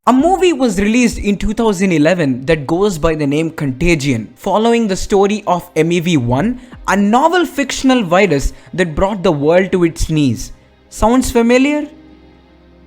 A movie was released in 2011 that goes by the name Contagion, following the story of MEV1, a novel fictional virus that brought the world to its knees. Sounds familiar?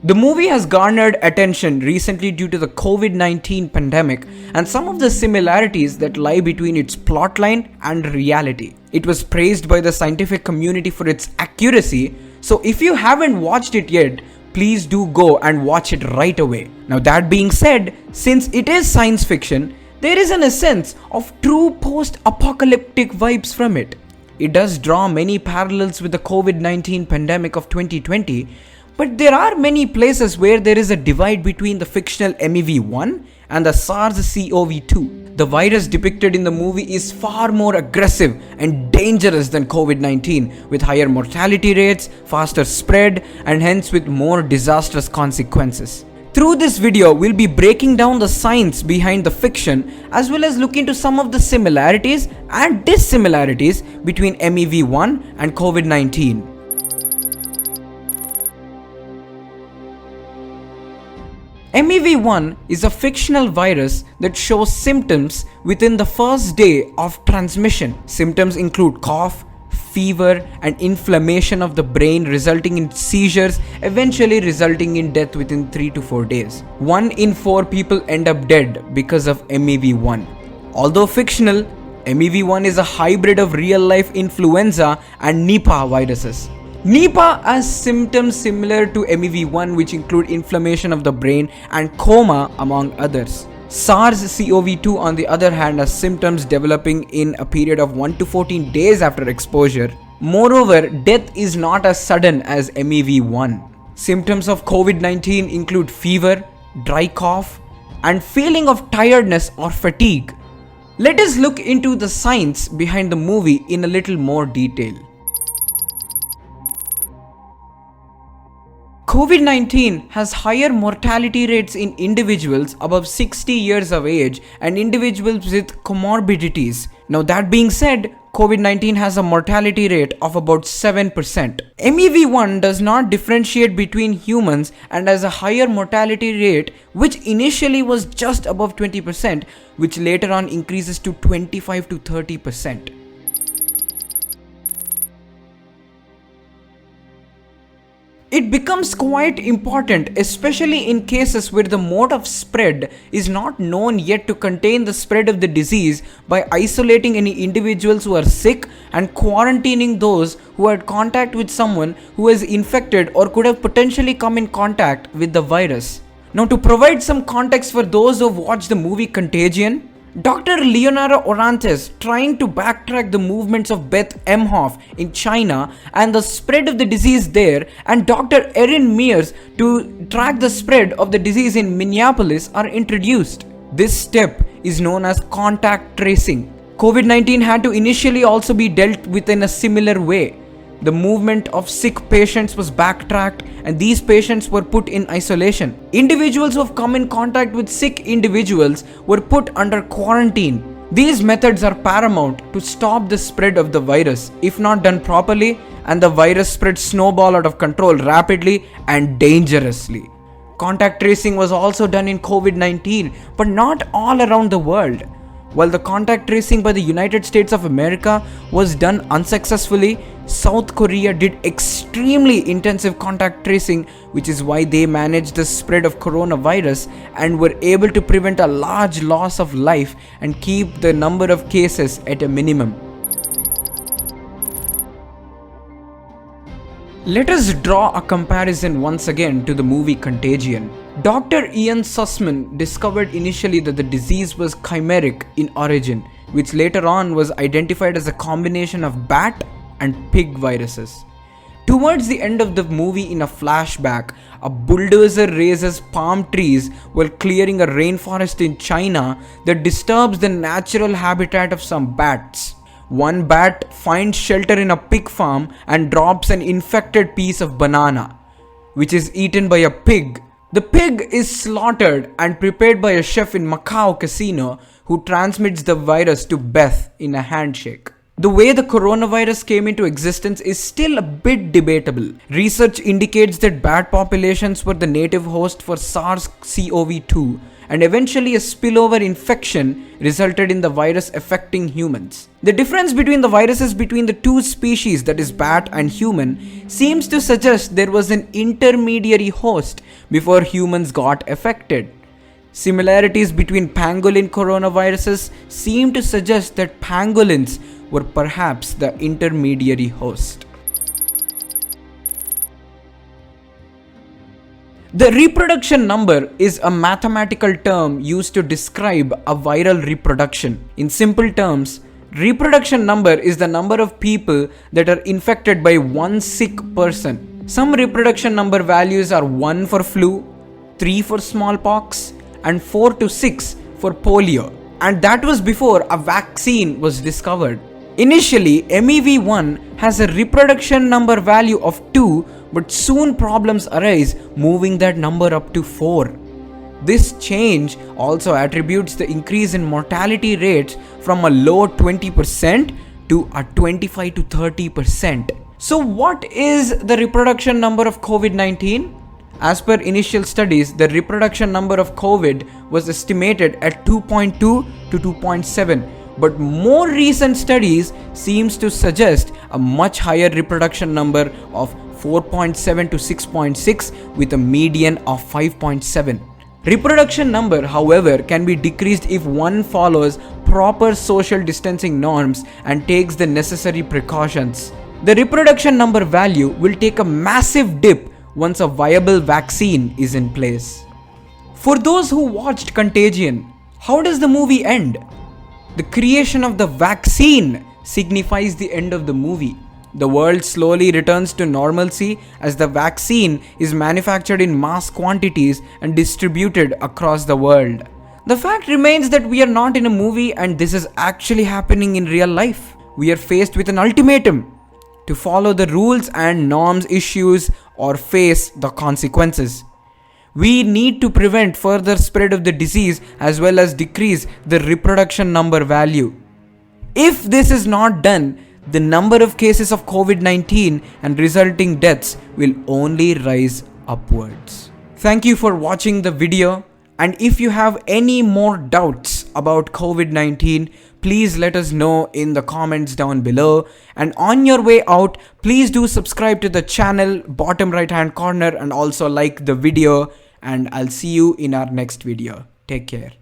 The movie has garnered attention recently due to the COVID-19 pandemic and some of the similarities that lie between its plotline and reality. It was praised by the scientific community for its accuracy, so if you haven't watched it yet, please do go and watch it right away. Now that being said, since it is science fiction, there is an essence of true post-apocalyptic vibes from it. It does draw many parallels with the COVID-19 pandemic of 2020, but there are many places where there is a divide between the fictional MEV1 and the SARS-CoV-2. The virus depicted in the movie is far more aggressive and dangerous than COVID-19, with higher mortality rates, faster spread, and hence with more disastrous consequences. Through this video, we'll be breaking down the science behind the fiction as well as look into some of the similarities and dissimilarities between MEV1 and COVID-19. MEV1 is a fictional virus that shows symptoms within the first day of transmission. Symptoms include cough, fever, and inflammation of the brain resulting in seizures, eventually resulting in death within 3 to 4 days. 1 in 4 people end up dead because of MEV1. Although fictional, MEV1 is a hybrid of real-life influenza and Nipah viruses. Nipah has symptoms similar to MEV1, which include inflammation of the brain and coma among others. SARS-CoV-2 on the other hand has symptoms developing in a period of 1 to 14 days after exposure. Moreover, death is not as sudden as MEV1. Symptoms of COVID-19 include fever, dry cough, and feeling of tiredness or fatigue. Let us look into the science behind the movie in a little more detail. COVID-19 has higher mortality rates in individuals above 60 years of age and individuals with comorbidities. Now that being said, COVID-19 has a mortality rate of about 7%. MEV1 does not differentiate between humans and has a higher mortality rate, which initially was just above 20%, which later on increases to 25 to 30%. It becomes quite important, especially in cases where the mode of spread is not known yet, to contain the spread of the disease by isolating any individuals who are sick and quarantining those who had contact with someone who is infected or could have potentially come in contact with the virus. Now, to provide some context for those who have watched the movie Contagion, Dr. Leonora Orantes trying to backtrack the movements of Beth Emhoff in China and the spread of the disease there, and Dr. Erin Mears to track the spread of the disease in Minneapolis are introduced. This step is known as contact tracing. COVID-19 had to initially also be dealt with in a similar way. The movement of sick patients was backtracked and these patients were put in isolation. Individuals who have come in contact with sick individuals were put under quarantine. These methods are paramount to stop the spread of the virus. If not done properly, and the virus spread snowball out of control rapidly and dangerously. Contact tracing was also done in COVID-19, but not all around the world. While the contact tracing by the United States of America was done unsuccessfully, South Korea did extremely intensive contact tracing, which is why they managed the spread of coronavirus and were able to prevent a large loss of life and keep the number of cases at a minimum. Let us draw a comparison once again to the movie Contagion. Dr. Ian Sussman discovered initially that the disease was chimeric in origin, which later on was identified as a combination of bat and pig viruses. Towards the end of the movie, in a flashback, a bulldozer raises palm trees while clearing a rainforest in China that disturbs the natural habitat of some bats. One bat finds shelter in a pig farm and drops an infected piece of banana, which is eaten by a pig. The pig is slaughtered and prepared by a chef in Macau casino who transmits the virus to Beth in a handshake. The way the coronavirus came into existence is still a bit debatable. Research indicates that bat populations were the native host for SARS-CoV-2, and eventually a spillover infection resulted in the virus affecting humans. The difference between the viruses between the two species, that is bat and human, seems to suggest there was an intermediary host before humans got affected. Similarities between pangolin coronaviruses seem to suggest that pangolins were perhaps the intermediary host. The reproduction number is a mathematical term used to describe a viral reproduction. In simple terms, reproduction number is the number of people that are infected by one sick person. Some reproduction number values are 1 for flu, 3 for smallpox, and 4 to 6 for polio. And that was before a vaccine was discovered. Initially, MEV1 has a reproduction number value of 2, but soon problems arise moving that number up to 4. This change also attributes the increase in mortality rates from a low 20% to a 25 to 30%. So what is the reproduction number of COVID-19? As per initial studies, the reproduction number of COVID was estimated at 2.2 to 2.7. But more recent studies seems to suggest a much higher reproduction number of 4.7 to 6.6 with a median of 5.7. Reproduction number, however, can be decreased if one follows proper social distancing norms and takes the necessary precautions. The reproduction number value will take a massive dip once a viable vaccine is in place. For those who watched Contagion, how does the movie end? The creation of the vaccine signifies the end of the movie. The world slowly returns to normalcy as the vaccine is manufactured in mass quantities and distributed across the world. The fact remains that we are not in a movie and this is actually happening in real life. We are faced with an ultimatum to follow the rules and norms issues or face the consequences. We need to prevent further spread of the disease as well as decrease the reproduction number value. If this is not done, the number of cases of COVID-19 and resulting deaths will only rise upwards. Thank you for watching the video, and if you have any more doubts about COVID-19, please let us know in the comments down below. And on your way out, please do subscribe to the channel bottom right hand corner and also like the video, and I'll see you in our next video. Take care.